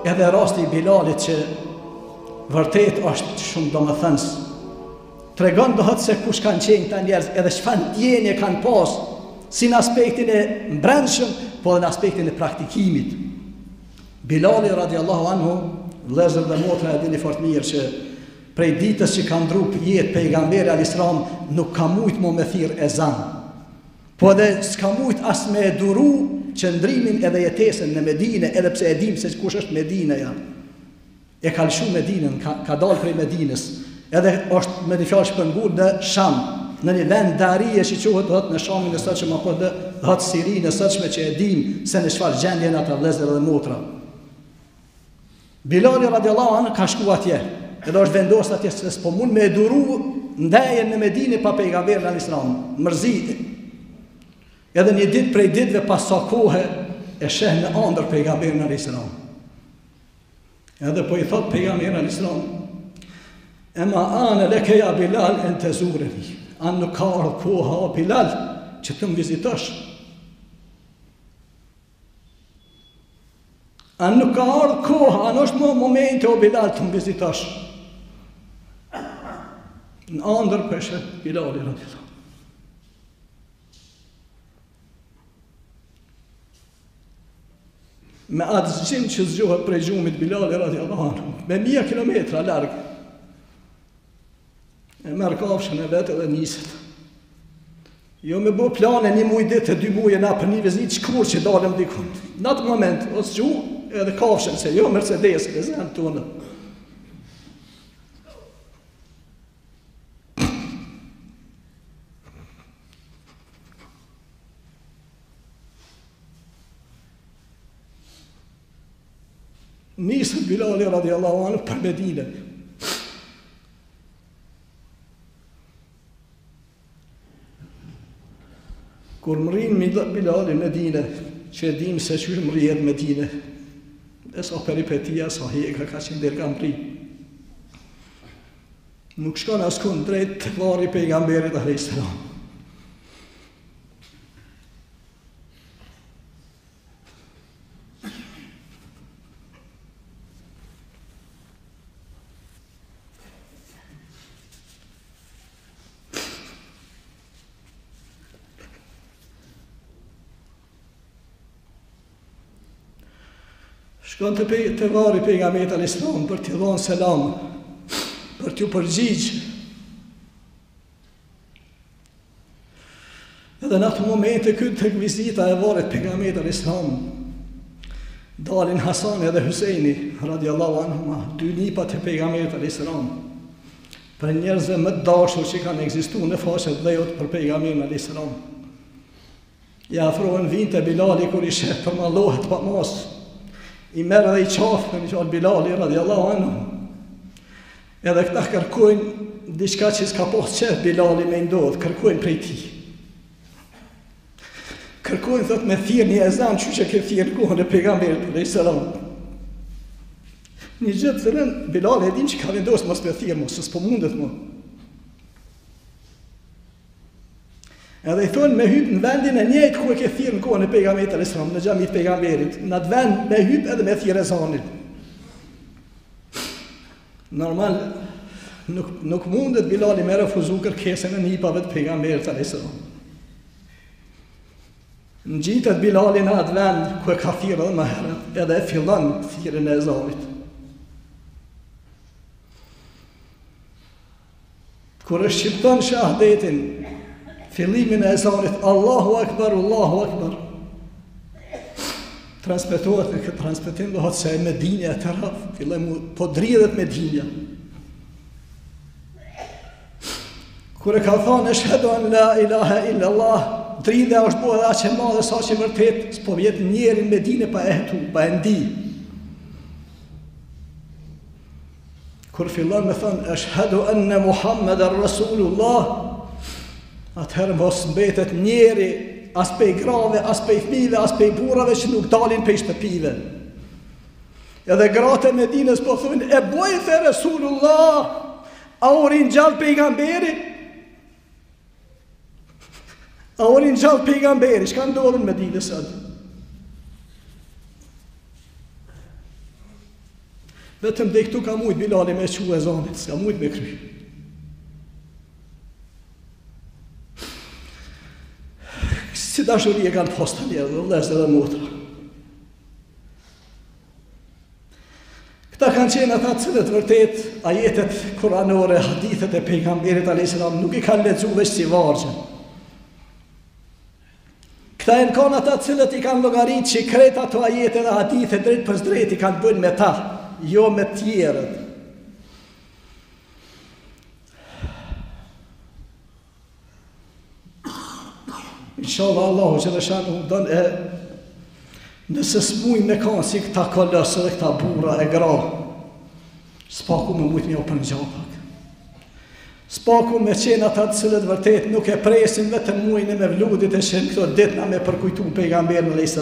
edhe rasti i Bilalit që vërtet është shumë domethënës. Tregon dohet se kush kanë qenë këta njerëz, edhe çfarë ndjenje kanë pas, si në aspektin e brendshëm, po edhe në aspektin e praktikimit. Bilali radiallahu anhu, vëllezër dhe motra, e dini fort mirë që prej ditës që ka ndru jetë pejgamberi alisram nuk ka mujt mo me thirr ezan, po edhe s'ka mujt as me duru qëndrimin edhe jetesën në Medinë, edhe pse e dim se kush është Medineja. E ka lëshu Medinën, ka dalë prej Medinës, edhe është me një fjalë shpëngur në Sham, në një vend darije që quhet në Shamin e sotshëm apo në Sirinë e sotshme që e dim se në çfarë gjendje janë ata vëllezër dhe motra. Bilali radiallahu anhu ka shku atje, edhe është vendosur atje se s'po mund me duru ndajen në Medinë pa pejgamberin alislam, mërzit. Edhe një ditë prej ditëve pas sa kohe e sheh në ëndër pejgamberin alislam. Edhe po i thot pejgamberi alislam, ema anë leke ja Bilal en të zureni, anë nuk ka ardhë koha o Bilal që të më vizitosh. Anë nuk ka ardhë koha, anë është më momente o Bilal të më vizitosh. Në andër peshe Bilali radiallahu. Me atë zgjim që zgjohet prej gjumit Bilali radiallahu anhu, me 1000 kilometra largë, e merë kafshën e vetë dhe niset. Jo me bo plane 1 muj ditë, 2 muj e na për një vizit shkur që dalëm dikun. Në atë moment, o zgju edhe kafshën, se jo Mercedes, e zemë tonë. Nisët Bilali radiallahu anhu për Medinë. Kur mërin Bilali në Medinë, që e dim se qërë mërijet në Medinë, e sa peripetia, sa heka ka qenë dherë ka mëri. Nuk shkon askun drejt të varri pejgamberit a.s. Shkon të varri pejgamberit al-Islam për t'i dhonë selam, për t'ju përgjigjë. Edhe në atë momente këtë të vizita e varrit pejgamberit al-Islam, dalin Hasani edhe Husejni, radiallahu anhuma, 2 nipat e pejgamberit al-Islam, për njerëzve më të dashur që kanë ekzistuar në faqet dhejut për pejgamberin al-Islam. Ja afrohen vinte Bilali kur i sheh përmallohet pa mos, i merë dhe i qafë në një Bilali radiallahu anhu. Edhe këta kërkojnë diçka që s'ka pas qef Bilali me ndodhë, kërkojnë prej ti. Kërkojnë, thot, me thirë një ezan, që që ke thirë kohën e pejgamberit dhe i sëram. Një gjithë të rënë, Bilali e din që ka vendosë mos me thirë mos, s'po mundet mo. Edhe i thonë me hypë në vendin e njëjtë ku e ke thirë në kohën e pejgamberit al-Islam, në xhamit pejgamberit, në atë vend me hypë edhe me thirë ezanin. Normal, nuk mundet Bilali me refuzu kërkesën e nipave të pejgamberit al-Islam. Në gjitët Bilali në atë vend ku e ka thirë edhe më herët, edhe e fillon thirën e ezanit. Kur është shqipton shahadetin, fillimin e ezanit, Allahu Akbar, Allahu Akbar, transmetohet në këtë transmetim, do hëtë se e Medinja e të rafë, fillem po dridhet Medinja. Kure ka thonë, eshhedu an la ilaha illa Allah, dridhe është bo edhe aqe madhe, sa që vërtet, s'po vjetë njerin Medine pa ehtu, pa endi. Kur fillon me thonë, eshhedu anne Muhammed Rasulullah, atëherë mos mbetet njeri as pej grave, as pej fmive, as pej burrave që nuk dalin pej shtëpive. Edhe gratë e Medinës po thunë, e bojtë e Resulullah, a urin gjallë pejgamberi? A urin gjallë pejgamberi, shka ndodhën Medinës atë? Vetëm dhe këtu ka mujt Bilali me qu e zanit, s'ka mujt me kry. Si dashurie kanë pas të njerëz, vëllezër dhe motra. Këta kanë qenë ata cilët vërtet ajetet kuranore, hadithet e pejgamberit a.s. nuk i kanë lexuar veç si vargje. Këta e në kanë ata cilët i kanë llogarit që krejt ato ajete dhe hadithet drejt për drejt i kanë bënë me ta, jo me tjerët. Inshallah Allahu që dhe shanë u dënë nëse s'mujnë me kanë si këta kolësë dhe këta bura e gra, s'paku me mujtë një për në gjapak. S'paku me qenë ata të cilët vërtet nuk e presin vetëm mujnë me vludit e shenë këto ditna me përkujtu pejgamberin a.s.